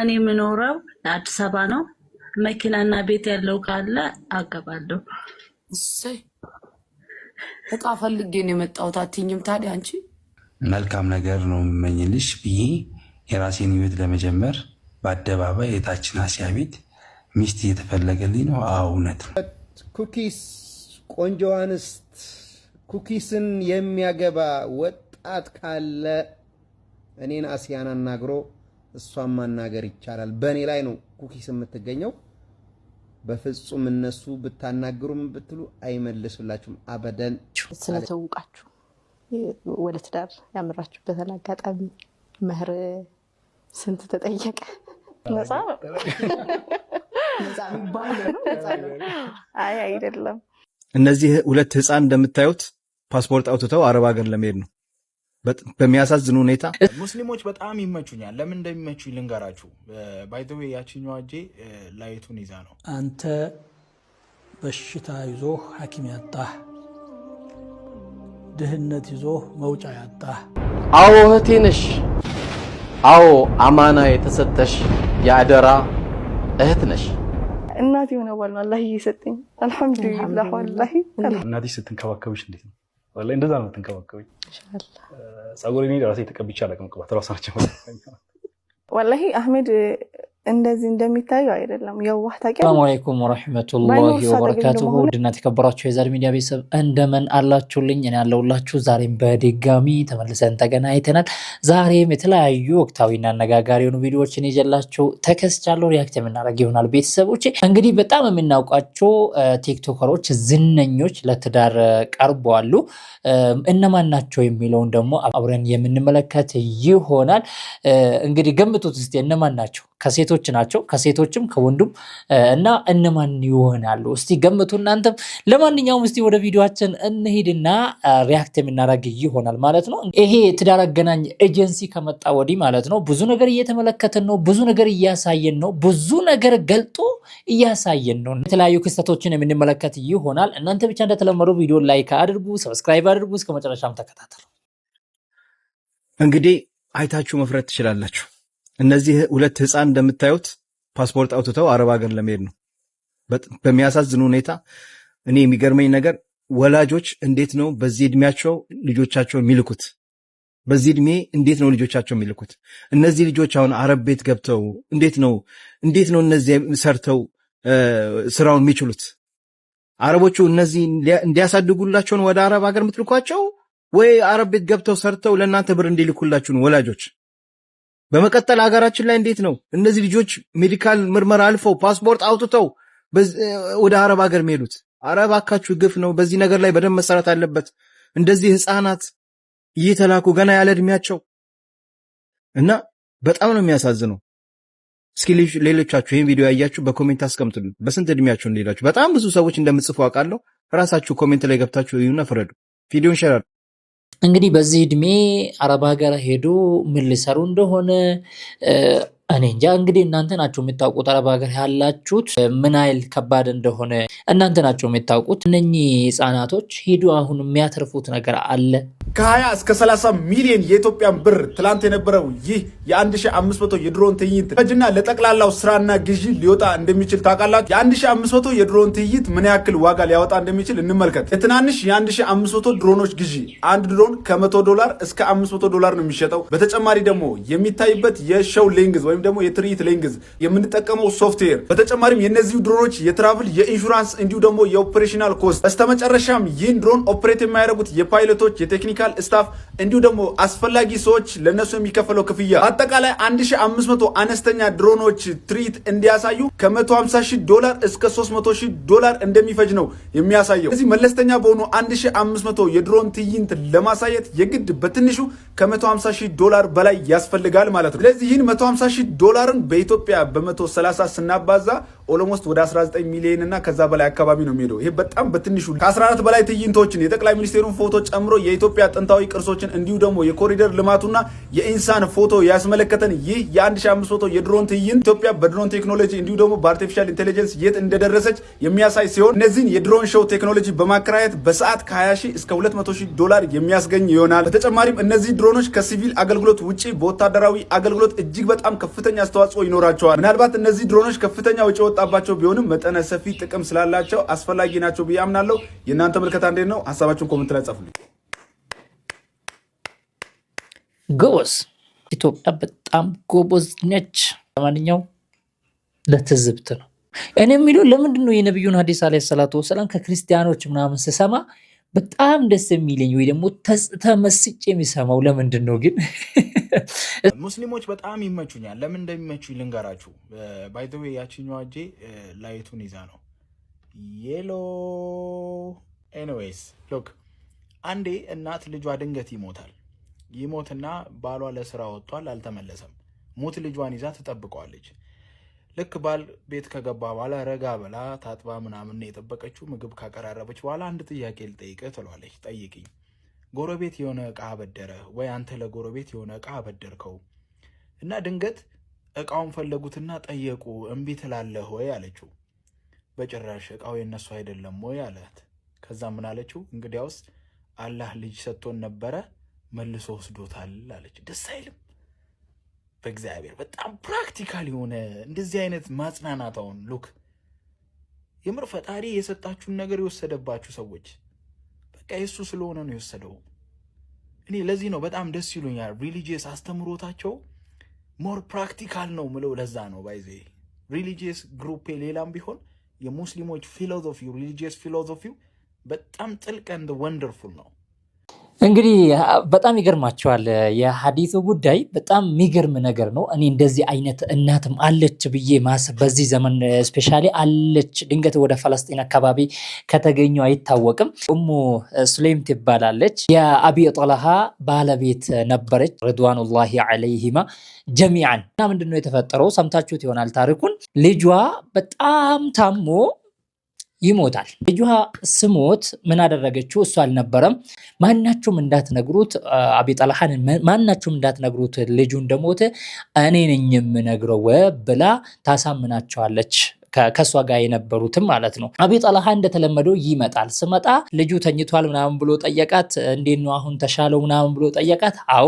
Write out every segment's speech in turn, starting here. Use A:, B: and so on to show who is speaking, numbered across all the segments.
A: እኔ የምኖረው አዲስ አበባ ነው። መኪናና ቤት ያለው ካለ አገባለሁ።
B: እሰይ እጣ ፈልጌ ነው የመጣሁት። አትይኝም ታዲያ አንቺ?
C: መልካም ነገር ነው የምመኝልሽ ብዬ የራሴን ህይወት ለመጀመር በአደባባይ የታችን አሲያ ቤት ሚስት እየተፈለገልኝ ነው። እውነት ነው።
D: ኩኪስ ቆንጆ አንስት ኩኪስን የሚያገባ ወጣት ካለ እኔን አሲያን አናግሮ እሷን ማናገር ይቻላል። በእኔ ላይ ነው ኩኪስ የምትገኘው። በፍጹም እነሱ ብታናግሩም ብትሉ አይመልሱላችሁም አበደን።
E: ስለተውቃችሁ ወደ ትዳር ያመራችሁበትን አጋጣሚ መህር ስንት ተጠየቀ? ነፃ ነው? ነፃ የሚባል ነው? ነፃ ነው? አይ አይደለም።
F: እነዚህ ሁለት ህፃን እንደምታዩት ፓስፖርት አውጥተው አረብ ሀገር ለመሄድ ነው። በሚያሳዝን ሁኔታ
G: ሙስሊሞች በጣም ይመቹኛል። ለምን እንደሚመቹኝ ልንገራችሁ። ባይ ዘ ዌይ ያቺኛዋ እጄ ላይቱን ይዛ ነው።
H: አንተ በሽታ ይዞ ሐኪም ያጣህ፣ ድህነት ይዞ መውጫ ያጣህ፣
I: አዎ እህቴ ነሽ፣ አዎ አማና የተሰጠሽ የአደራ እህት ነሽ።
E: እናቴ ሆነ ወላሂ አላህ ይሰጠኝ አልহামዱሊላህ። ወላሂ
J: እናትሽ ስትንከባከብሽ እንዴት ነው? ወላሂ እንደዛ ነው የምትንከባከብኝ። ኢንሻአላህ ጸጉሬ ነው ራሴ ተቀብቼ አላውቅም። ቅባት ራሳቸው
E: ወላሂ አህመድ እንደዚህ እንደሚታየው አይደለም። የዋህ ታውቂያለሽ።
K: ሰላም አለይኩም ወራህመቱላሂ ወበረካቱሁ። ውድና ተከበራችሁ የዛሬ ሚዲያ ቤተሰብ እንደምን አላችሁልኝ? እኔ ያለሁላችሁ ዛሬም በድጋሚ ተመልሰን ተገናኝተናል። ዛሬም የተለያዩ ወቅታዊና አነጋጋሪ የሆኑ ቪዲዮዎችን ይዤላችሁ ተከስቻለሁ። ሪአክት የምናደርግ ይሆናል። ቤተሰቦቼ እንግዲህ በጣም የምናውቃቸው ቲክቶከሮች ዝነኞች ለትዳር ቀርበዋል። እነማን ናቸው የሚለውን ደግሞ አብረን የምንመለከት ይሆናል። እንግዲህ ገምቱት እስቲ እነማን ናቸው? ከሴቶች ናቸው፣ ከሴቶችም ከወንዱም እና እነማን ይሆናሉ? እስቲ ገምቱ እናንተም። ለማንኛውም እስቲ ወደ ቪዲዮአችን እንሄድና ሪአክት የምናደርግ ይሆናል ማለት ነው። ይሄ ትዳር አገናኝ ኤጀንሲ ከመጣ ወዲህ ማለት ነው ብዙ ነገር እየተመለከትን ነው፣ ብዙ ነገር እያሳየን ነው፣ ብዙ ነገር ገልጦ እያሳየን ነው። የተለያዩ ክስተቶችን የምንመለከት ይሆናል። እናንተ ብቻ እንደተለመደው ቪዲዮ ላይክ አድርጉ፣ ሰብስክራይብ አድርጉ፣ እስከ መጨረሻም ተከታተሉ።
F: እንግዲህ አይታችሁ መፍረድ ትችላላችሁ። እነዚህ ሁለት ህፃን እንደምታዩት ፓስፖርት አውጥተው አረብ ሀገር ለመሄድ ነው። በሚያሳዝን ሁኔታ እኔ የሚገርመኝ ነገር ወላጆች እንዴት ነው በዚህ እድሜያቸው ልጆቻቸውን የሚልኩት? በዚህ እድሜ እንዴት ነው ልጆቻቸው የሚልኩት? እነዚህ ልጆች አሁን አረብ ቤት ገብተው እንዴት ነው እነዚህ ሰርተው ስራውን የሚችሉት? አረቦቹ እነዚህ እንዲያሳድጉላቸው ነው ወደ አረብ ሀገር የምትልኳቸው ወይ አረብ ቤት ገብተው ሰርተው ለእናንተ ብር እንዲልኩላችሁ ነው ወላጆች? በመቀጠል ሀገራችን ላይ እንዴት ነው እነዚህ ልጆች ሜዲካል ምርመራ አልፈው ፓስፖርት አውጥተው ወደ አረብ ሀገር የሚሄዱት? አረብ አካችሁ ግፍ ነው። በዚህ ነገር ላይ በደንብ መሰራት አለበት። እንደዚህ ህፃናት እየተላኩ ገና ያለ እድሜያቸው እና በጣም ነው የሚያሳዝነው። እስኪ ሌሎቻችሁ ይሄን ቪዲዮ ያያችሁ በኮሜንት አስቀምጡልን በስንት እድሜያችሁ እንደሄዳችሁ። በጣም ብዙ ሰዎች እንደምትጽፉ አውቃለሁ። ራሳችሁ ኮሜንት ላይ ገብታችሁ እዩና ፍረዱ። ቪዲዮን ሼር አድርጉ።
K: እንግዲህ በዚህ እድሜ አረብ ሀገር ሄዶ ምን ሊሰሩ እንደሆነ እኔ እንጃ። እንግዲህ እናንተ ናችሁ የምታውቁት፣ አረብ ሀገር ያላችሁት ምን አይል ከባድ እንደሆነ እናንተ ናችሁ የምታውቁት። እነኚህ ህፃናቶች ሄዱ አሁን የሚያተርፉት ነገር አለ።
G: ከ20 እስከ 30 ሚሊዮን የኢትዮጵያን ብር ትላንት የነበረው ይህ የ1500 የድሮን ትዕይንት ፈጅና ለጠቅላላው ስራና ግዢ ሊወጣ እንደሚችል ታውቃላችሁ። የ1500 የድሮን ትዕይንት ምን ያክል ዋጋ ሊያወጣ እንደሚችል እንመልከት። የትናንሽ የ1500 ድሮኖች ግዢ አንድ ድሮን ከ$100 እስከ $500 ነው የሚሸጠው። በተጨማሪ ደግሞ የሚታይበት የሾው ሌንግዝ ወይም ደግሞ የትርኢት ሌንግዝ የምንጠቀመው ሶፍትዌር፣ በተጨማሪም የነዚህ ድሮኖች የትራቭል የኢንሹራንስ እንዲሁ ደግሞ የኦፕሬሽናል ኮስት፣ በስተመጨረሻም ይህን ድሮን ኦፕሬት የሚያደርጉት የፓይለቶች የቴክኒካል ስታፍ እንዲሁ ደግሞ አስፈላጊ ሰዎች ለነሱ የሚከፈለው ክፍያ አጠቃላይ 1500 አነስተኛ ድሮኖች ትርኢት እንዲያሳዩ ከ$150,000 እስከ $300,000 እንደሚፈጅ ነው የሚያሳየው። ስለዚህ መለስተኛ በሆኑ 1500 የድሮን ትዕይንት ለማሳየት የግድ በትንሹ ከ$150,000 በላይ ያስፈልጋል ማለት ነው። ስለዚህ ይህን $150,000 በኢትዮጵያ በ130 ስናባዛ ኦሎሞስት ወደ 19 ሚሊዮን እና ከዛ በላይ አካባቢ ነው የሚሄደው። ይሄ በጣም በትንሹ ከ14 በላይ ትዕይንቶችን የጠቅላይ ሚኒስቴሩን ፎቶ ጨምሮ የኢትዮጵያ ጥንታዊ ቅርሶችን እንዲሁ ደግሞ የኮሪደር ልማቱና የኢንሳን ፎቶ ያስመለከተን ይህ የ1500 የድሮን ትዕይንት ኢትዮጵያ በድሮን ቴክኖሎጂ እንዲሁ ደግሞ በአርቲፊሻል ኢንቴሊጀንስ የት እንደደረሰች የሚያሳይ ሲሆን እነዚህን የድሮን ሾው ቴክኖሎጂ በማከራየት በሰዓት ከ20,000 እስከ $200,000 የሚያስገኝ ይሆናል። በተጨማሪም እነዚህ ድሮኖች ከሲቪል አገልግሎት ውጪ በወታደራዊ አገልግሎት እጅግ በጣም ከፍተኛ ከፍተኛ አስተዋጽኦ ይኖራቸዋል። ምናልባት እነዚህ ድሮኖች ከፍተኛ ወጪ ወጣባቸው ቢሆንም መጠነ ሰፊ ጥቅም ስላላቸው አስፈላጊ ናቸው ብዬ አምናለሁ። የእናንተ ምልከታ እንዴት ነው? ሀሳባችሁን ኮሜንት ላይ ጻፉልኝ።
K: ጎበዝ፣ ኢትዮጵያ በጣም ጎበዝ ነች። ለማንኛውም ለትዝብት ነው እኔ የሚለው። ለምንድን ነው የነብዩን ሐዲስ አለይሂ ሰላቱ ወሰላም ከክርስቲያኖች ምናምን ስሰማ በጣም ደስ የሚለኝ ወይ ደግሞ ተመስጬ የሚሰማው ለምንድን ነው ግን?
L: ሙስሊሞች በጣም ይመቹኛል። ለምን እንደሚመቹኝ ልንገራችሁ። ባይ ዘ ዌይ ያቺኛዋ እጄ ላይቱን ይዛ ነው የሎ። ኤኒዌይስ ሎክ፣ አንዴ እናት ልጇ ድንገት ይሞትና ባሏ ለስራ ወጥቷል፣ አልተመለሰም። ሙት ልጇን ይዛ ትጠብቀዋለች። ልክ ባል ቤት ከገባ በኋላ ረጋ ብላ ታጥባ ምናምን የጠበቀችው ምግብ ካቀራረበች በኋላ አንድ ጥያቄ ልጠይቅህ ትሏለች። ጠይቅኝ። ጎረቤት የሆነ እቃ አበደረ ወይ አንተ ለጎረቤት የሆነ እቃ አበደርከው እና ድንገት እቃውን ፈለጉትና ጠየቁ፣ እምቢ ትላለህ ወይ አለችው። በጭራሽ እቃው የነሱ አይደለም ወይ አላት። ከዛ ምን አለችው? እንግዲያውስ አላህ ልጅ ሰጥቶን ነበረ መልሶ ወስዶታል አለች። ደስ አይልም? በእግዚአብሔር በጣም ፕራክቲካል የሆነ እንደዚህ አይነት ማጽናናታውን ሉክ የምር ፈጣሪ የሰጣችሁን ነገር የወሰደባችሁ ሰዎች በቃ የሱ ስለሆነ ነው የወሰደው። እኔ ለዚህ ነው በጣም ደስ ይሉኛል። ሪሊጂየስ አስተምሮታቸው ሞር ፕራክቲካል ነው ምለው ለዛ ነው። ባይዜ ሪሊጂየስ ግሩፕ ሌላም ቢሆን የሙስሊሞች ፊሎሶፊ ሪሊጂየስ ፊሎሶፊው በጣም ጥልቅ and ወንደርፉል ነው።
K: እንግዲህ በጣም ይገርማቸዋል። የሐዲሱ ጉዳይ በጣም የሚገርም ነገር ነው። እኔ እንደዚህ አይነት እናትም አለች ብዬ ማሰብ በዚህ ዘመን ስፔሻሊ አለች። ድንገት ወደ ፈለስጢን አካባቢ ከተገኘው አይታወቅም። ኡሙ ሱለይም ትባላለች። የአቢ ጠልሃ ባለቤት ነበረች ረድዋኑላሂ ዐለይሂማ ጀሚዓን። እና ምንድነው የተፈጠረው? ሰምታችሁት ይሆናል ታሪኩን። ልጇ በጣም ታሞ ይሞታል። ልጇ ስሞት ምን አደረገችው? እሱ አልነበረም። ማናችሁም እንዳትነግሩት አቢ ጠልሃን ማናችሁም እንዳትነግሩት ልጁ እንደሞተ እኔ ነኝ የምነግረው ብላ ታሳምናቸዋለች። ከሷ ጋር የነበሩትም ማለት ነው። አቢ ጠልሃ እንደተለመደው ይመጣል። ስመጣ ልጁ ተኝቷል ምናምን ብሎ ጠየቃት። እንዴት ነው አሁን ተሻለው ምናምን ብሎ ጠየቃት። አዎ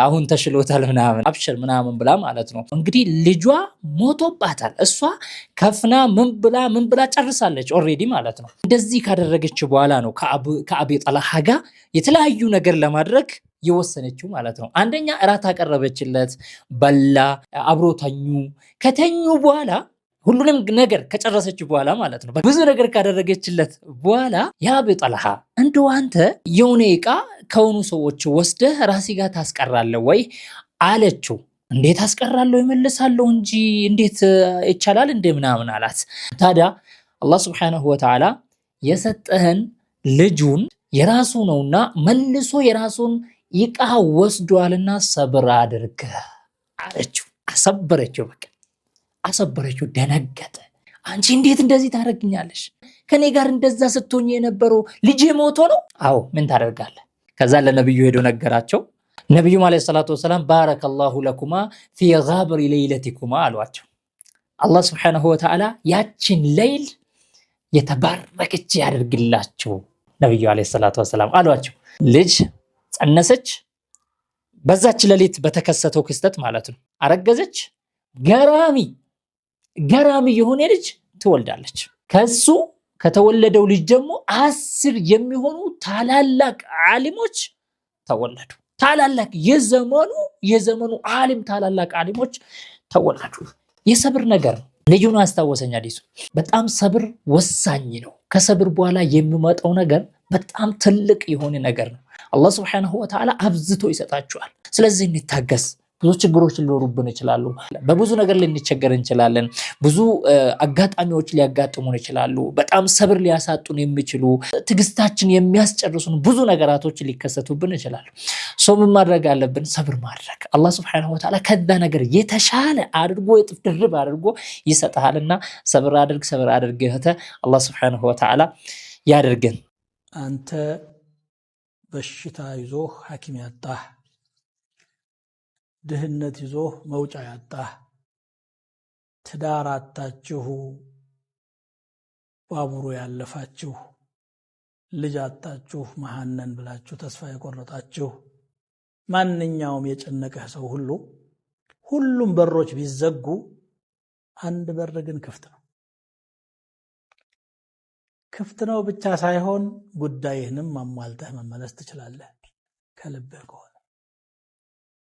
K: አሁን ተሽሎታል ምናምን አብሽር ምናምን ብላ ማለት ነው። እንግዲህ ልጇ ሞቶባታል። እሷ ከፍና ምን ብላ ጨርሳለች ኦሬዲ ማለት ነው። እንደዚህ ካደረገች በኋላ ነው ከአቢ ጠልሃ ጋር የተለያዩ ነገር ለማድረግ የወሰነችው ማለት ነው። አንደኛ እራት አቀረበችለት፣ በላ፣ አብሮ ተኙ። ከተኙ በኋላ ሁሉንም ነገር ከጨረሰች በኋላ ማለት ነው ብዙ ነገር ካደረገችለት በኋላ የአቢ ጠልሃ እንደው አንተ የሆነ ዕቃ ከሆኑ ሰዎች ወስደህ ራሲ ጋር ታስቀራለህ ወይ አለችው። እንዴት አስቀራለሁ ይመልሳለሁ እንጂ እንዴት ይቻላል እንደ ምናምን አላት። ታዲያ አላህ Subhanahu Wa Ta'ala የሰጠህን ልጁን የራሱ ነውና መልሶ የራሱን ዕቃ ወስዷልና ሰብር አድርግ አለችው። አሰበረችው። በቃ አሰበረችው። ደነገጠ። አንቺ እንዴት እንደዚህ ታደርግኛለሽ? ከኔ ጋር እንደዛ ስትሆኝ የነበረው ልጄ ሞቶ ነው? አዎ ምን ታደርጋለህ? ከዛ ለነብዩ ሄዶ ነገራቸው። ነብዩ አለይሂ ሰላቱ ወሰላም ባረከላሁ ለኩማ ፊ ጋብሪ ለይለቲኩማ አሏቸው። አላህ Subhanahu Wa Ta'ala ያችን ሌሊት የተባረከች ያደርግላችሁ ነብዩ አለይሂ ሰላቱ ወሰላም አሏቸው። ልጅ ጸነሰች። በዛች ሌሊት በተከሰተው ክስተት ማለት ነው አረገዘች። ገራሚ የሆነ ልጅ ትወልዳለች። ከሱ ከተወለደው ልጅ ደግሞ 10 የሚሆኑ ታላላቅ ዓሊሞች ተወለዱ። ታላላቅ የዘመኑ ዓሊም ታላላቅ ዓሊሞች ተወለዱ። የሰብር ነገር ነው። ልጁን አስታወሰኝ አዲሱ። በጣም ሰብር ወሳኝ ነው። ከሰብር በኋላ የሚመጣው ነገር በጣም ትልቅ የሆነ ነገር ነው። አላህ Subhanahu Wa Ta'ala አብዝቶ ይሰጣችኋል። ስለዚህ እንታገስ። ብዙ ችግሮች ሊኖሩብን ይችላሉ። በብዙ ነገር ልንቸገር እንችላለን። ብዙ አጋጣሚዎች ሊያጋጥሙን ይችላሉ። በጣም ሰብር ሊያሳጡን የሚችሉ ትግስታችን የሚያስጨርሱን ብዙ ነገራቶች ሊከሰቱብን ይችላሉ። ምን ማድረግ አለብን? ሰብር ማድረግ። አላህ Subhanahu Wa Ta'ala ከዛ ነገር የተሻለ አድርጎ እጥፍ ድርብ አድርጎ ይሰጣልና ሰብር አድርግ እህቴ። አላህ Subhanahu Wa Ta'ala ያድርገን።
H: አንተ በሽታ ይዞህ ሐኪም ያጣህ፣ ድህነት ይዞህ መውጫ ያጣህ፣ ትዳር አጣችሁ ባቡሩ ያለፋችሁ፣ ልጅ አጣችሁ መሐነን ብላችሁ ተስፋ የቆረጣችሁ፣ ማንኛውም የጨነቀህ ሰው ሁሉ ሁሉም በሮች ቢዘጉ አንድ በር ግን ክፍት ነው። ክፍት ነው ብቻ ሳይሆን ጉዳይህንም ማሟልተህ መመለስ ትችላለህ ከልብህ ከሆነ።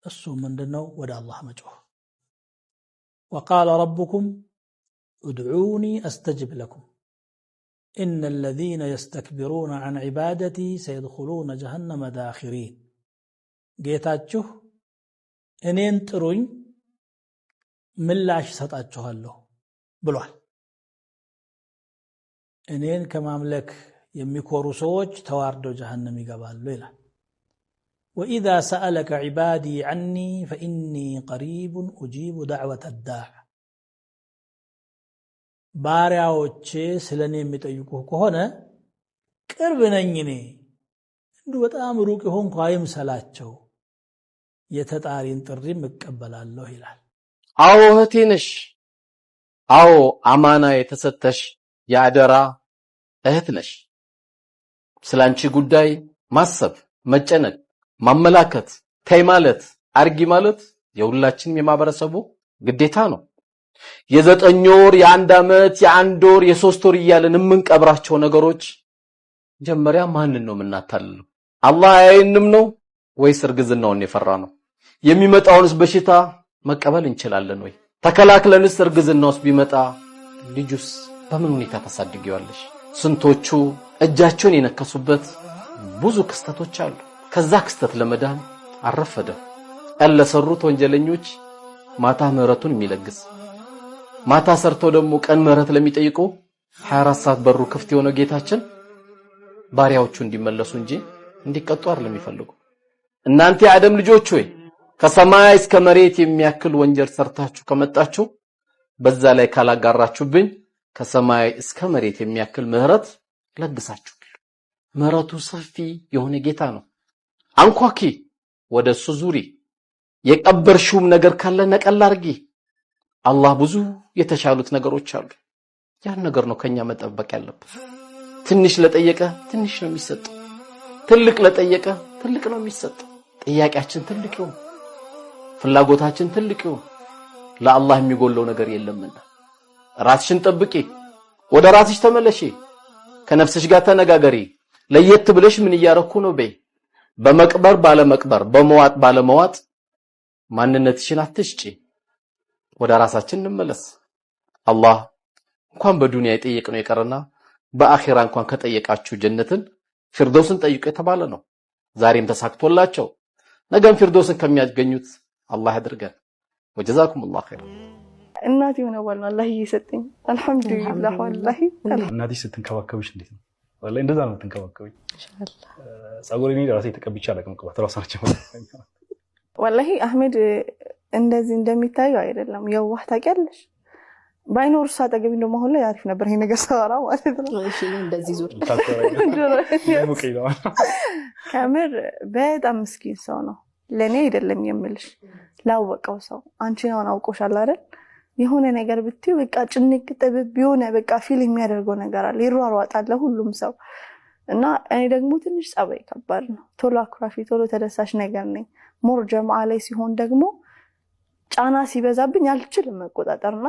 H: እሱ ምንድነው? ወደ አላህ መጮህ። وقال ربكم ادعوني استجب لكم ان الذين يستكبرون عن عبادتي سيدخلون جهنم داخرين ጌታችሁ እኔን ጥሩኝ ምላሽ ሰጣችኋለሁ ብሏል። እኔን ከማምለክ የሚኮሩ ሰዎች ተዋርደው ጀሃነም ይገባሉ ይላል። وإذا سألك عبادي عني فإني قريب أجيب دعوة الداع ባሪያዎቼ ስለኔ የሚጠይቁህ ከሆነ ቅርብ ነኝ እኔ እንዲሁ በጣም ሩቅ ሆንኩ አይምሰላቸው የተጣሪን ጥሪም እቀበላለሁ ይላል።
I: አዎ እህቴ ነሽ። አዎ አማና የተሰጠሽ የአደራ እህት ነሽ። ስላንቺ ጉዳይ ማሰብ፣ መጨነቅ፣ ማመላከት፣ ተይ ማለት፣ አርጊ ማለት የሁላችንም የማህበረሰቡ ግዴታ ነው። የዘጠኝ ወር፣ የአንድ ዓመት፣ የአንድ ወር፣ የሶስት ወር እያለን የምንቀብራቸው ነገሮች መጀመሪያ ማንን ነው የምናታልለው? አላህ አይንም ነው ወይስ እርግዝናውን የፈራ ነው? የሚመጣውንስ በሽታ መቀበል እንችላለን ወይ? ተከላክለንስ እርግዝናውስ ቢመጣ ልጁስ በምን ሁኔታ ታሳድጊዋለሽ? ስንቶቹ እጃቸውን የነከሱበት ብዙ ክስተቶች አሉ። ከዛ ክስተት ለመዳን አረፈደ። ለሰሩት ወንጀለኞች ማታ ምህረቱን የሚለግስ ማታ ሰርተው ደግሞ ቀን ምህረት ለሚጠይቁ 24 ሰዓት በሩ ክፍት የሆነ ጌታችን ባሪያዎቹ እንዲመለሱ እንጂ እንዲቀጡ አይደለም የሚፈልጉ። እናንተ የአደም ልጆች ሆይ ከሰማይ እስከ መሬት የሚያክል ወንጀል ሰርታችሁ ከመጣችሁ በዛ ላይ ካላጋራችሁብኝ ከሰማይ እስከ መሬት የሚያክል ምህረት ለግሳችሁ። ምህረቱ ሰፊ የሆነ ጌታ ነው። አንኳኪ፣ ወደሱ ዙሪ። የቀበርሽውም ነገር ካለ ነቀል አርጊ። አላህ ብዙ የተሻሉት ነገሮች አሉ። ያን ነገር ነው ከኛ መጠበቅ ያለበት። ትንሽ ለጠየቀ ትንሽ ነው የሚሰጠው፣ ትልቅ ለጠየቀ ትልቅ ነው የሚሰጠው። ጥያቄያችን ትልቅ ይሁን፣ ፍላጎታችን ትልቅ ይሁን። ለአላህ የሚጎለው ነገር የለምና ራስሽን ጠብቂ፣ ወደ ራስሽ ተመለሺ፣ ከነፍስሽ ጋር ተነጋገሪ። ለየት ብለሽ ምን እያረኩ ነው በይ። በመቅበር ባለመቅበር፣ በመዋጥ ባለመዋጥ ማንነትሽን አትሽጪ። ወደ ራሳችን እንመለስ። አላህ እንኳን በዱንያ የጠየቅነው ይቀርና በአኺራ እንኳን ከጠየቃችሁ ጀነትን ፊርደውስን ጠይቁ የተባለ ነው። ዛሬም ተሳክቶላቸው ነገም ፊርደውስን ከሚያገኙት አላህ ያድርገን። ወጀዛኩሙላሁ ኸይር።
E: እናቴ ሆነ ዋላ አላህ ይሰጠኝ አልহামዱሊላህ። ወላሂ
J: እናትሽ ስትንከባከብሽ እንዴት ነው? ወላሂ እንደዛ ነው የምትንከባከብኝ። ኢንሻአላህ ጸጉሬን ራሴ ተቀብቼ አላውቅም። ቅባት ራሳቸው
E: ወላሂ አህመድ እንደዚህ እንደሚታየው አይደለም። የዋህ ታውቂያለሽ። ባይኖር እሷ አጠገብ እንደው አሁን ላይ አሪፍ ነበር ይሄ ነገር ሰራ ማለት ነው። እሺ እንደዚህ ዙር ካሜር በጣም ምስኪን ሰው ነው። ለኔ አይደለም የምልሽ ላወቀው ሰው አንቺን አሁን አውቆሻል አይደል? የሆነ ነገር ብትይ በቃ ጭንቅ ጥብብ ቢሆነ በቃ ፊል የሚያደርገው ነገር አለ። ይሯሯጣል ሁሉም ሰው እና እኔ ደግሞ ትንሽ ጸባይ ከባድ ነው። ቶሎ አኩራፊ፣ ቶሎ ተደሳሽ ነገር ነኝ። ሞር ጀማዓ ላይ ሲሆን ደግሞ ጫና ሲበዛብኝ አልችልም መቆጣጠርና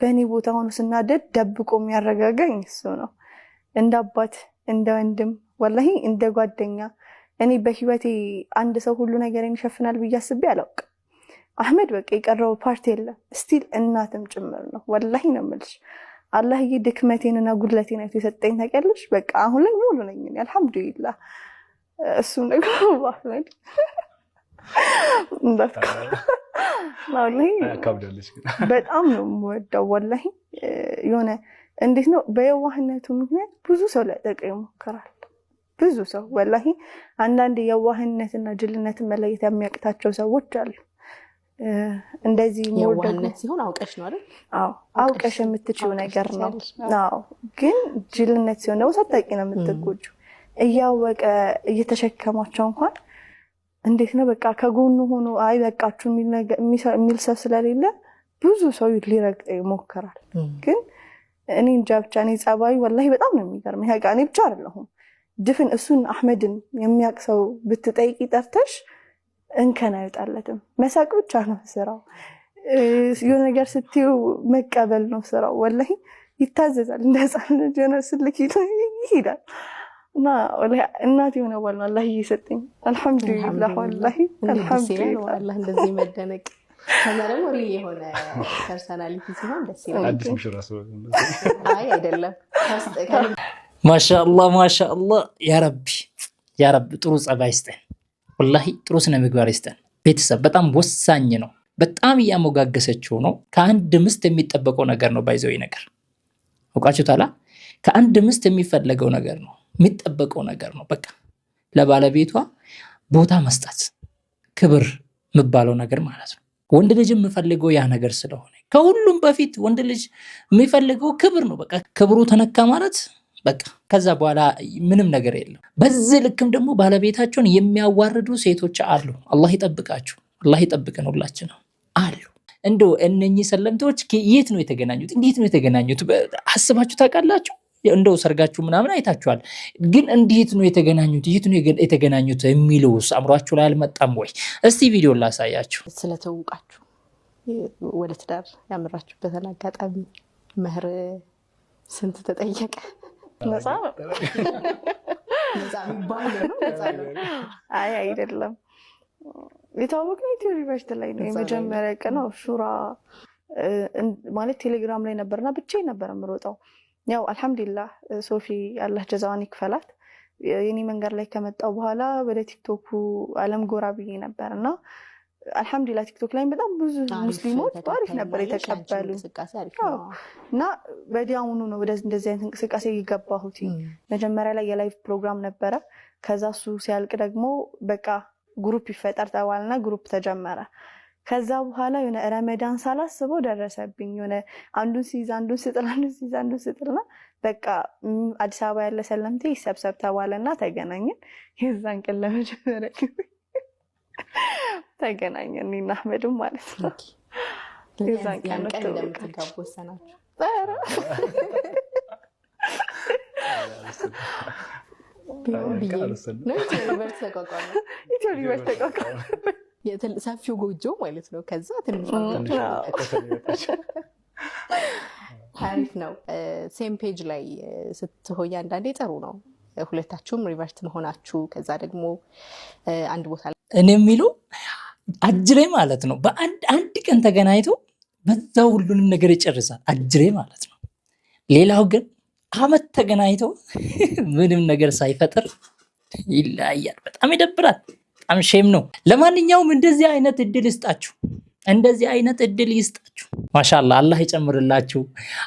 E: በእኔ ቦታ ሆኖ ስናደድ ደብቆ የሚያረጋጋኝ እሱ ነው። እንደ አባት፣ እንደ ወንድም፣ ወላሂ እንደ ጓደኛ እኔ በህይወቴ አንድ ሰው ሁሉ ነገርን ይሸፍናል ብዬ አስቤ አላውቅም። አህመድ በቃ የቀረው ፓርት የለም። ስቲል እናትም ጭምር ነው። ወላሂ ነው የምልሽ። አላህዬ ድክመቴንና ጉድለቴን አይቶ የሰጠኝ ታውቂያለሽ። በቃ አሁን ላይ ሙሉ ነኝ እኔ አልহামዱሊላህ። እሱም ደግሞ አህመድ ወላሂ በጣም ነው የምወደው። ወላሂ የሆነ እንዴት ነው በየዋህነቱ ምክንያት ብዙ ሰው ሊያጠቃው ይሞክራል። ብዙ ሰው ወላሂ አንዳንድ የዋህነትና ጅልነትን መለየት የሚያቅታቸው ሰዎች አሉ። እንደዚህ
M: የዋህነት ሲሆን አውቀሽ ነው አይደል?
E: አዎ አውቀሽ የምትችው ነገር ነው። አዎ ግን ጅልነት ሲሆን ነው ሳታውቂ ነው የምትጎጂው። እያወቀ እየተሸከማቸው እንኳን እንዴት ነው በቃ ከጎኑ ሆኖ አይ በቃችሁ የሚል ሰው ስለሌለ ብዙ ሰው ሊረግጥ ይሞክራል። ግን እኔ እንጃ ብቻ እኔ ጸባዩ ወላሂ በጣም ነው የሚገርመኝ። ሀቃ እኔ ብቻ አይደለሁም ድፍን እሱን አህመድን የሚያቅሰው ብትጠይቂ ጠርተሽ እንከን አይወጣለትም። መሳቅ ብቻ ነው ስራው። የሆነ ነገር ስትዩ መቀበል ነው ስራው። ወላሂ ይታዘዛል። እንደ ህፃን ልጅ የሆነ ስልክ ይሄዳል እና ወላሂ እናቴ የሆነ ባል አላህ ይሰጠኝ። አልሐምዱሊላህ ወላሂ አልሐምዱሊላህ።
M: አላህ እንደዚህ መደነቅ ከዛ ደግሞ ሪል የሆነ ፐርሰናሊቲ ሲሆን ደስ ይላል።
J: አዲስ ምሽራ ሰው
M: አይ አይደለም።
K: ማሻአላህ ማሻአላህ። ያ ረቢ ጥሩ ጸባይ ይስጠን። ወላሂ ጥሩ ስነ ምግባር ይስጠን። ቤተሰብ በጣም ወሳኝ ነው። በጣም እያሞጋገሰችው ነው። ከአንድ ምስት የሚጠበቀው ነገር ነው። ባይዘው ነገር አውቃችሁታላ። ከአንድ ምስት የሚፈለገው ነገር ነው፣ የሚጠበቀው ነገር ነው። በቃ ለባለቤቷ ቦታ መስጠት፣ ክብር የሚባለው ነገር ማለት ነው። ወንድ ልጅ የሚፈልገው ያ ነገር ስለሆነ ከሁሉም በፊት ወንድ ልጅ የሚፈልገው ክብር ነው። በቃ ክብሩ ተነካ ማለት በቃ ከዛ በኋላ ምንም ነገር የለም። በዚህ ልክም ደግሞ ባለቤታቸውን የሚያዋርዱ ሴቶች አሉ። አላህ ይጠብቃችሁ፣ አላህ ይጠብቀን ሁላችንም አሉ። እንደው እነኚህ ሰለምቶች የት ነው የተገናኙት? እንዴት ነው የተገናኙት? አስባችሁ ታውቃላችሁ? እንደው ሰርጋችሁ ምናምን አይታችኋል፣ ግን እንዴት ነው የተገናኙት? የት ነው የተገናኙት የሚለው አእምሯችሁ ላይ አልመጣም ወይ? እስቲ ቪዲዮ ላሳያችሁ።
M: ስለተውቃችሁ ወደ ትዳር ያመራችሁበትን አጋጣሚ መህር ስንት ተጠየቀ?
E: ነፃ ነው።
M: ነፃ የሚባል ነው። ነፃ ነው።
E: አይ አይደለም። የታወቀው ኢትዮ ዩኒቨርሲቲ ላይ ነው። የመጀመሪያ ቀን ነው ሹራ ማለት ቴሌግራም ላይ ነበርና ብቻዬን ነበር የምሮጠው። ያው አልሐምዱሊላህ ሶፊ አላህ ጀዛዋን ይክፈላት። የኔ መንገድ ላይ ከመጣው በኋላ ወደ ቲክቶኩ አለም ጎራ ብዬ ነበርና አልሐምዱሊላህ ቲክቶክ ላይ በጣም ብዙ ሙስሊሞች አሪፍ ነበር የተቀበሉ እና በዲያውኑ ነው ወደ እንደዚህ አይነት እንቅስቃሴ የገባሁት። መጀመሪያ ላይ የላይቭ ፕሮግራም ነበረ። ከዛ እሱ ሲያልቅ ደግሞ በቃ ግሩፕ ይፈጠር ተባልና ግሩፕ ተጀመረ። ከዛ በኋላ የሆነ ረመዳን ሳላስበው ደረሰብኝ። የሆነ አንዱን ሲይዝ አንዱን ስጥልና በቃ አዲስ አበባ ያለ ሰለምቴ ይሰብሰብ ተባለና ተገናኘን። የዛን ቀን ለመጀመሪያ ተገናኘን እኔና አህመድም ማለት ነው። የዛን ቀን
M: እንደምትጋቡ ወሰናችሁ? ሰፊው ጎጆ ማለት ነው። ከዛ ትንሽ አሪፍ ነው። ሴም ፔጅ ላይ ስትሆይ አንዳንዴ ጥሩ ነው። ሁለታችሁም ሪቨርት መሆናችሁ ከዛ ደግሞ አንድ ቦታ ላይ
K: እኔ የሚለው አጅሬ ማለት ነው። በአንድ ቀን ተገናኝቶ በዛው ሁሉንም ነገር ይጨርሳል አጅሬ ማለት ነው። ሌላው ግን አመት ተገናኝቶ ምንም ነገር ሳይፈጥር ይለያያል። በጣም ይደብራል። በጣም ሼም ነው። ለማንኛውም እንደዚህ አይነት እድል ይስጣችሁ፣ እንደዚህ አይነት እድል ይስጣችሁ። ማሻአላህ አላህ ይጨምርላችሁ።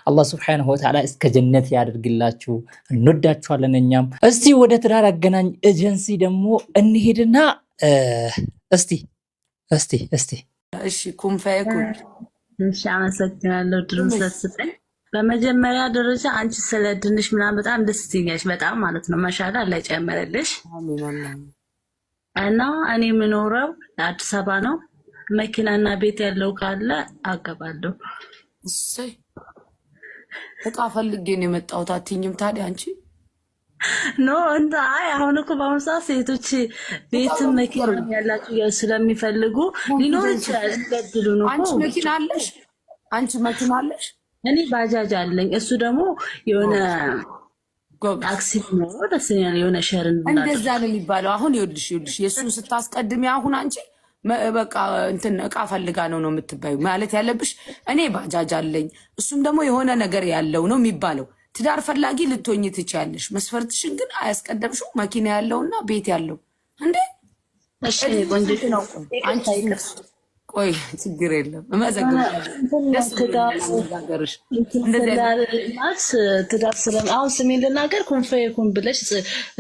K: አላህ ሱብሓነሁ ወተዓላ እስከ ጀነት ያድርግላችሁ። እንወዳችኋለን እኛም። እስቲ ወደ ትዳር አገናኝ ኤጀንሲ ደግሞ እንሄድና እስቲ
B: እሺ ኩን ፈየኩን።
A: እሺ አመሰግናለሁ ድሩን ስለሰጠኝ። በመጀመሪያ ደረጃ አንቺ ስለ ድንሽ ምናምን በጣም ደስ ይኛሽ በጣም ማለት ነው። ማሻአላ አላህ ይጨምርልሽ። እና እኔ የምኖረው አዲስ አበባ ነው። መኪናና ቤት ያለው ካለ አገባለሁ።
B: እሰይ እቃ ፈልጌ ነው የመጣሁት አትይኝም ታዲያ አንቺ?
A: ኖ እንደ አይ አሁን እኮ በአሁኑ ሰዓት ሴቶች ቤትም መኪና ያላቸው ስለሚፈልጉ ሊኖር ይችላል። እንደድሉ ነው።
B: አንቺ መኪና አለሽ? አንቺ መኪና አለሽ?
A: እኔ ባጃጅ አለኝ። እሱ ደግሞ የሆነ ታክሲ ነው ደስ ይላል። የሆነ ሸርን
B: እንደዛ ነው የሚባለው። አሁን ይኸውልሽ የእሱን ስታስቀድሚ አሁን አንቺ በቃ እንትን እቃ ፈልጋ ነው የምትባዩ ማለት ያለብሽ። እኔ ባጃጅ አለኝ እሱም ደግሞ የሆነ ነገር ያለው ነው የሚባለው። ትዳር ፈላጊ ልትሆኚ ትችያለሽ። መስፈርትሽን ግን አያስቀደምሽው። መኪና ያለውና ቤት ያለው እንዴ?
A: እሺ ቆንጆ ነው።
B: አንቺ ቆይ ችግር የለም
A: ትዳር ስለም አሁን ስሜን ልናገር ኩን ብለሽ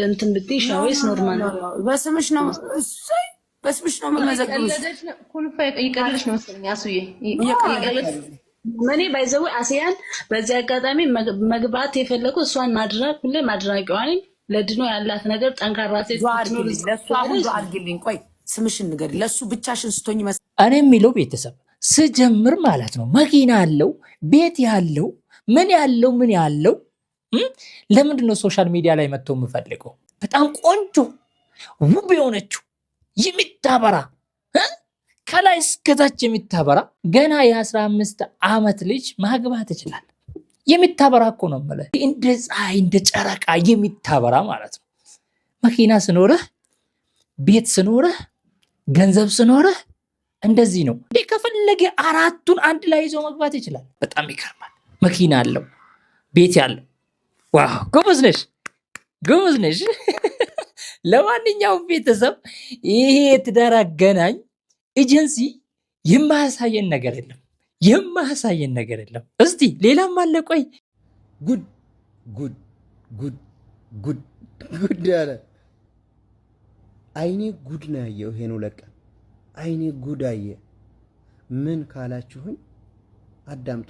A: እንትን ብትይ ሻዊስ ኖርማል ነው።
B: በስምሽ ነው በስምሽ ነው መመዘግብሽ።
M: ይቀርልሽ ነው መሰለኝ አሱዬ
A: እኔ ባይዘው አሲያን በዚህ አጋጣሚ መግባት የፈለኩ እሷን ማድረግ ሁሌ ማድረጊዋ ነኝ። ለድኖ ያላት ነገር ጠንካራ ሴት
B: ለሱ አሁን አድርግልኝ። ቆይ ስምሽን ንገሪ። ለሱ ብቻሽን ስቶኝ
K: እኔ የሚለው ቤተሰብ ስጀምር ማለት ነው መኪና አለው ቤት ያለው ምን ያለው ለምንድን ነው ሶሻል ሚዲያ ላይ መጥቶ የምፈልገው? በጣም ቆንጆ ውብ የሆነችው የምታበራ ከላይ እስከታች የሚታበራ ገና የ15 ዓመት ልጅ ማግባት ይችላል። የሚታበራ እኮ ነው ማለት እንደ ፀሐይ እንደ ጨረቃ የሚታበራ ማለት ነው። መኪና ስኖርህ ቤት ስኖርህ ገንዘብ ስኖርህ እንደዚህ ነው። እንዴ ከፈለገ አራቱን አንድ ላይ ይዞ መግባት ይችላል። በጣም ይገርማል። መኪና አለው፣ ቤት ያለው። ዋው ጎበዝ ነሽ፣ ጎበዝ ነሽ። ለማንኛውም ቤተሰብ ይሄ የትዳር አገናኝ ኤጀንሲ የማያሳየን ነገር የለም፣ የማያሳየን ነገር የለም። እስቲ ሌላም አለ። ቆይ
D: ጉድ ጉድ ጉድ ጉድ ጉድ አለ። አይኔ ጉድ ነው ያየው። ይሄን ለቀ አይኔ ጉድ አየ። ምን ካላችሁኝ አዳምጡ።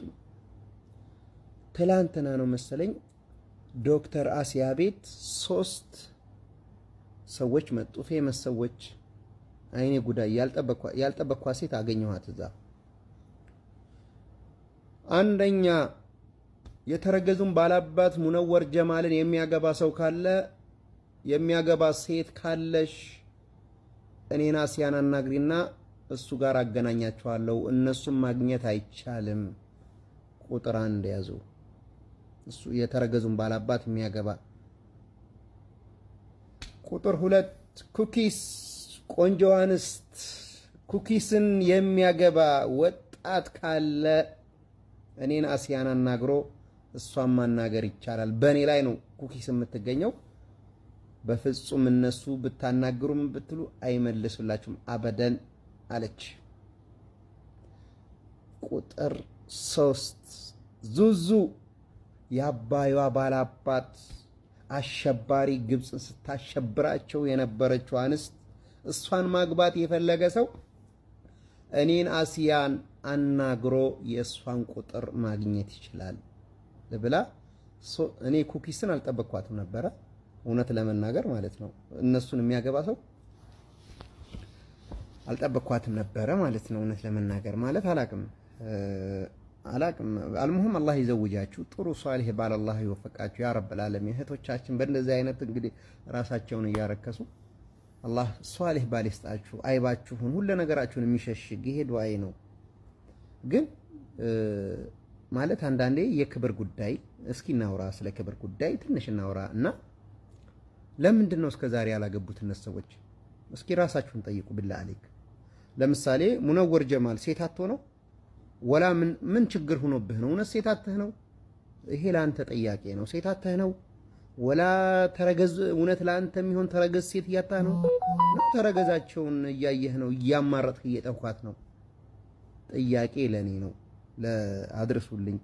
D: ትላንትና ነው መሰለኝ ዶክተር አሲያ ቤት 3 ሰዎች መጡ፣ ፌመስ ሰዎች። አይኔ ጉድ አየ። ያልጠበቅኳ ሴት አገኘኋት እዛ። አንደኛ የተረገዙን ባላባት ሙነወር ጀማልን የሚያገባ ሰው ካለ የሚያገባ ሴት ካለሽ እኔና አሲያን አናግሪና እሱ ጋር አገናኛቸዋለሁ። እነሱም ማግኘት አይቻልም። ቁጥር 1 ያዙ። እሱ የተረገዙን ባላባት የሚያገባ። ቁጥር 2 ኩኪስ፣ ቆንጆ አንስት ኩኪስን የሚያገባ ወጣት ካለ እኔን አሲያን አናግሮ እሷን ማናገር ይቻላል። በእኔ ላይ ነው ኩኪስ የምትገኘው። በፍጹም እነሱ ብታናግሩም ብትሉ አይመልሱላችሁም አበደን አለች። ቁጥር 3 ዙዙ የአባዩዋ ባላባት አሸባሪ ግብፅን ስታሸብራቸው የነበረችው አንስት እሷን ማግባት የፈለገ ሰው እኔን አሲያን አናግሮ የእሷን ቁጥር ማግኘት ይችላል ብላ። እኔ ኩኪስን አልጠበቅኳትም ነበረ እውነት ለመናገር ማለት ነው። እነሱን የሚያገባ ሰው አልጠበቅኳትም ነበረ ማለት ነው። እውነት ለመናገር ማለት አላቅም አልሙህም አላህ ይዘውጃችሁ፣ ጥሩ ሷሊህ ባል አላህ ይወፈቃችሁ ያ ረብል ዓለሚን። እህቶቻችን በእንደዚህ አይነት እንግዲህ ራሳቸውን እያረከሱ አላህ ሷሊህ ባል ይስጣችሁ፣ አይባችሁን ሁሉ ነገራችሁን የሚሸሽግ ይሄ ዱዓዬ ነው። ግን ማለት አንዳንዴ የክብር ጉዳይ እስኪ እናውራ፣ ስለ ክብር ጉዳይ ትንሽ እናውራ እና ለምንድን ነው እስከዛሬ ያላገቡት እነሱ ሰዎች? እስኪ ራሳችሁን ጠይቁ ብላ አለክ። ለምሳሌ ሙነወር ጀማል ሴት አትሆ ነው ወላ ምን ችግር ሆኖብህ ነው? እውነት ሴት አትህ ነው? ይሄ ለአንተ ጥያቄ ነው። ሴት አትህ ነው ወላ ተረገዝ? እውነት ለአንተ የሚሆን ተረገዝ ሴት እያታህ ነው? ተረገዛቸውን እያየህ ነው እያማረጥክ እየጠኳት ነው? ጥያቄ ለኔ ነው፣ ለአድርሱልኝ።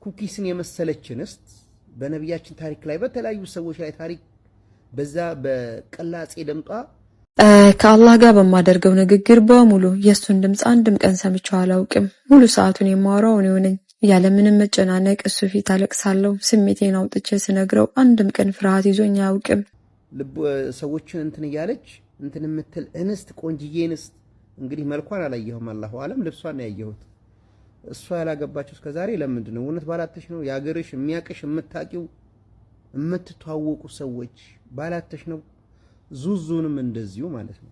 D: ኩኪስን የመሰለች እንስት በነቢያችን ታሪክ ላይ በተለያዩ ሰዎች ላይ ታሪክ በዛ በቅላጼ ደምጧ
N: ከአላህ ጋር በማደርገው ንግግር በሙሉ የሱን ድምጽ አንድም ቀን ሰምቼው አላውቅም። ሙሉ ሰዓቱን የማወራው እኔው ነኝ። ያለ ምንም መጨናነቅ እሱ ፊት አለቅሳለሁ። ስሜቴን አውጥቼ ስነግረው አንድም ቀን ፍርሃት ይዞኝ አያውቅም።
D: ሰዎችን እንትን እያለች እንትን የምትል እንስት፣ ቆንጅዬ እንስት። እንግዲህ መልኳን አላየሁም፣ አላሁ አለም። ልብሷን ያየሁት። እሷ ያላገባችሁ እስከዛሬ ለምንድን ነው? እውነት ባላተሽ ነው? ያገርሽ የሚያቅሽ የምታቂው የምትተዋወቁ ሰዎች ባላተሽ ነው? ዙዙንም እንደዚሁ ማለት ነው።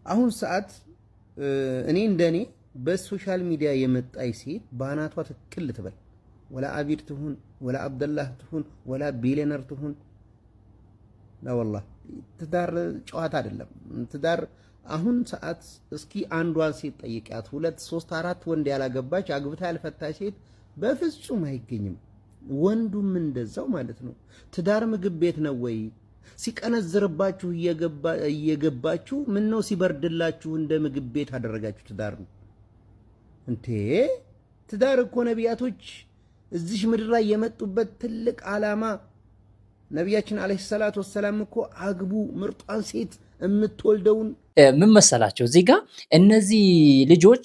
D: አሁን ሰዓት እኔ እንደኔ በሶሻል ሚዲያ የመጣይ ሴት ባናቷ ትክክል ትበል። ወላ አቢር ትሁን ወላ አብደላህ ትሁን ወላ ቢሊየነር ትሁን ላ ወላሂ ትዳር ጨዋታ አይደለም። ትዳር አሁን ሰዓት እስኪ አንዷን ሴት ጠይቂያት 2 3 4 ወንድ ያላገባች አግብታ ያልፈታች ሴት በፍጹም አይገኝም። ወንዱም እንደዛው ማለት ነው። ትዳር ምግብ ቤት ነው ወይ? ሲቀነዝርባችሁ እየገባችሁ ምን ነው ሲበርድላችሁ እንደ ምግብ ቤት አደረጋችሁ ትዳር ነው እንዴ? ትዳር እኮ ነቢያቶች እዚህ ምድር ላይ የመጡበት ትልቅ ዓላማ ነቢያችን አለይሂ ሰላቱ ወሰላም እኮ አግቡ ምርጧን ሴት የምትወልደውን
K: ምን መሰላቸው? እዚህ ጋር እነዚህ ልጆች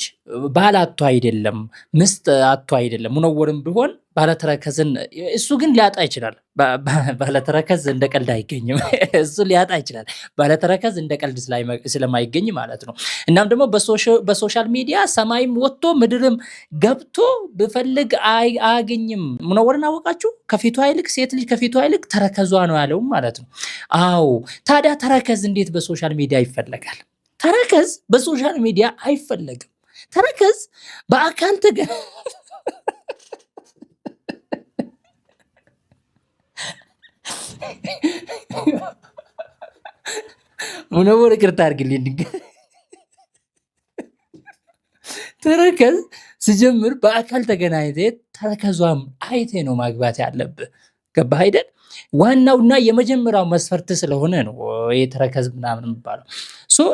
K: ባል አጥቶ አይደለም ምስጥ አጥቶ አይደለም። ሙነወርም ቢሆን ባለተረከዝን እሱ ግን ሊያጣ ይችላል። ባለተረከዝ እንደ ቀልድ አይገኝም። እሱ ሊያጣ ይችላል። ባለተረከዝ እንደ ቀልድ ስለማይገኝ ማለት ነው። እናም ደግሞ በሶሻል ሚዲያ ሰማይም ወጥቶ ምድርም ገብቶ ብፈልግ አያገኝም። ሙነወርን አወቃችሁ? ከፊቷ ይልቅ ሴት ልጅ ከፊቷ ይልቅ ተረከዟ ነው ያለው ማለት ነው። አዎ፣ ታዲያ ተረከዝ እንዴት በሶሻል ሚዲያ ይፈለጋል? ተረከዝ በሶሻል ሚዲያ አይፈለግም። ተረከዝ በአካል ሙነወር ይቅርታ አድርግልኝ። ተረከዝ ሲጀምር በአካል ተገናኝተህ ተረከዟም አይቴ ነው ማግባት ያለብህ። ገባህ አይደል? ዋናውና የመጀመሪያው መስፈርት ስለሆነ ነው የተረከዝ ምናምን የሚባለው።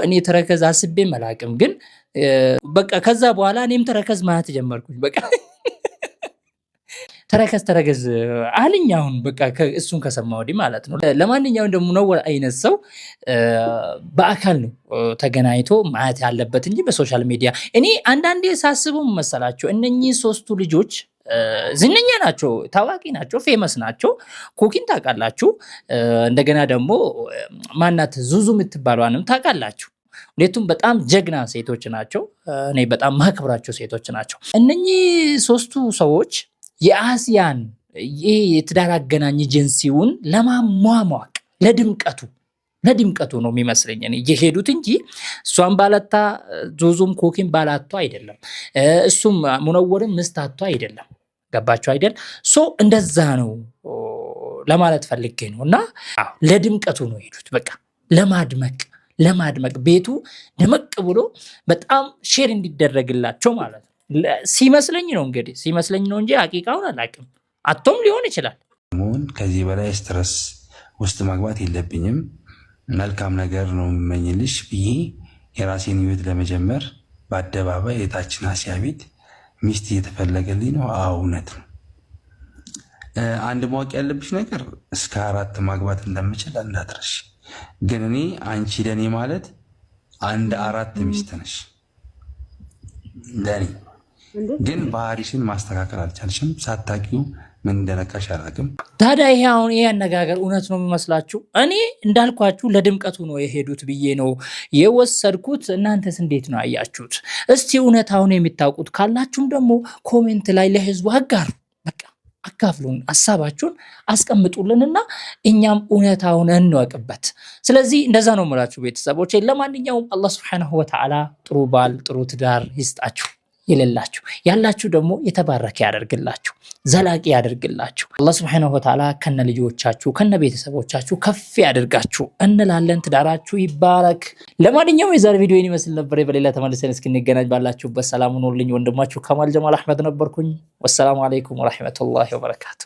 K: እኔ ተረከዝ አስቤ መላቅም ግን በቃ ከዛ በኋላ እኔም ተረከዝ ማለት ጀመርኩኝ። በቃ ተረከዝ አለኝ አሁን በቃ እሱን ከሰማሁ ወዲህ ማለት ነው። ለማንኛውም ደግሞ ሙነወር አይነት ሰው በአካል ነው ተገናኝቶ ማለት ያለበት እንጂ በሶሻል ሚዲያ። እኔ አንዳንዴ ሳስበው መሰላቸው እነኚህ ሶስቱ ልጆች ዝነኛ ናቸው፣ ታዋቂ ናቸው፣ ፌመስ ናቸው። ኩኪን ታውቃላችሁ፣ እንደገና ደግሞ ማናት ዙዙ የምትባሏንም ታውቃላችሁ። ሁለቱም በጣም ጀግና ሴቶች ናቸው። እኔ በጣም ማክብራቸው ሴቶች ናቸው። እነኚህ ሶስቱ ሰዎች የአሲያን የትዳር አገናኝ ኤጀንሲውን ለማሟሟቅ ለድምቀቱ ነው የሚመስለኝ እኔ የሄዱት እንጂ እሷም ባላታ ዙዙም ኩኪን ባላቷ አይደለም፣ እሱም ሙነወርም ምስታቷ አይደለም። ገባችሁ አይደል? እንደዛ ነው ለማለት ፈልጌ ነው። እና ለድምቀቱ ነው የሄዱት፣ በቃ ለማድመቅ ቤቱ ደመቅ ብሎ በጣም ሼር እንዲደረግላቸው ማለት ነው። ሲመስለኝ ነው እንጂ ሐቂቃውን አላውቅም። አቶም ሊሆን ይችላል።
C: ከዚህ በላይ ስትረስ ውስጥ መግባት የለብኝም። መልካም ነገር ነው የምመኝልሽ ብዬ የራሴን ህይወት ለመጀመር በአደባባይ የታችን አሲያ ቤት ሚስት እየተፈለገልኝ ነው። እውነት ነው። አንድ ማወቅ ያለብሽ ነገር እስከ 4 ማግባት እንደምችል እንዳትረሽ። ግን እኔ አንቺ ለኔ ማለት 4 ሚስት ነሽ ለኔ። ግን ባህሪሽን ማስተካከል አልቻልሽም። ሳታውቂው ምን እንደነካሽ አላውቅም።
K: ታዲያ ይሄ አነጋገር እውነት ነው የሚመስላችሁ? እኔ እንዳልኳችሁ ለድምቀቱ ነው የሄዱት ብዬ ነው የወሰድኩት። እናንተስ እንዴት ነው አያችሁት? እስቲ እውነታውን የሚታውቁት ካላችሁም ደግሞ ኮሜንት ላይ ለህዝቡ አጋሩ። በቃ አካፍሉን፣ ሐሳባችሁን አስቀምጡልንና እኛም እውነታውን እንወቅበት። ስለዚህ እንደዛ ነው የምላችሁ ቤተሰቦቼ። ለማንኛውም አላህ Subhanahu Wa Ta'ala ጥሩ ባል ጥሩ ትዳር ይስጣችሁ። የሌላችሁ ያላችሁ ደግሞ የተባረከ ያደርግላችሁ፣ ዘላቂ ያደርግላችሁ። አላህ Subhanahu Wa Ta'ala ከነ ልጆቻችሁ ከነ ቤተሰቦቻችሁ ከፍ ያደርጋችሁ እንላለን። ትዳራችሁ ይባረክ። ለማንኛውም የዛሬ ቪዲዮ ይመስል ነበር። በሌላ ተመልሰን እስክንገናኝ ባላችሁበት ሰላም ሁኑልኝ። ወንድማችሁ ከማል ጀማል አህመድ ነበርኩኝ። ወሰላሙ አለይኩም ወራህመቱላሂ ወበረካቱ።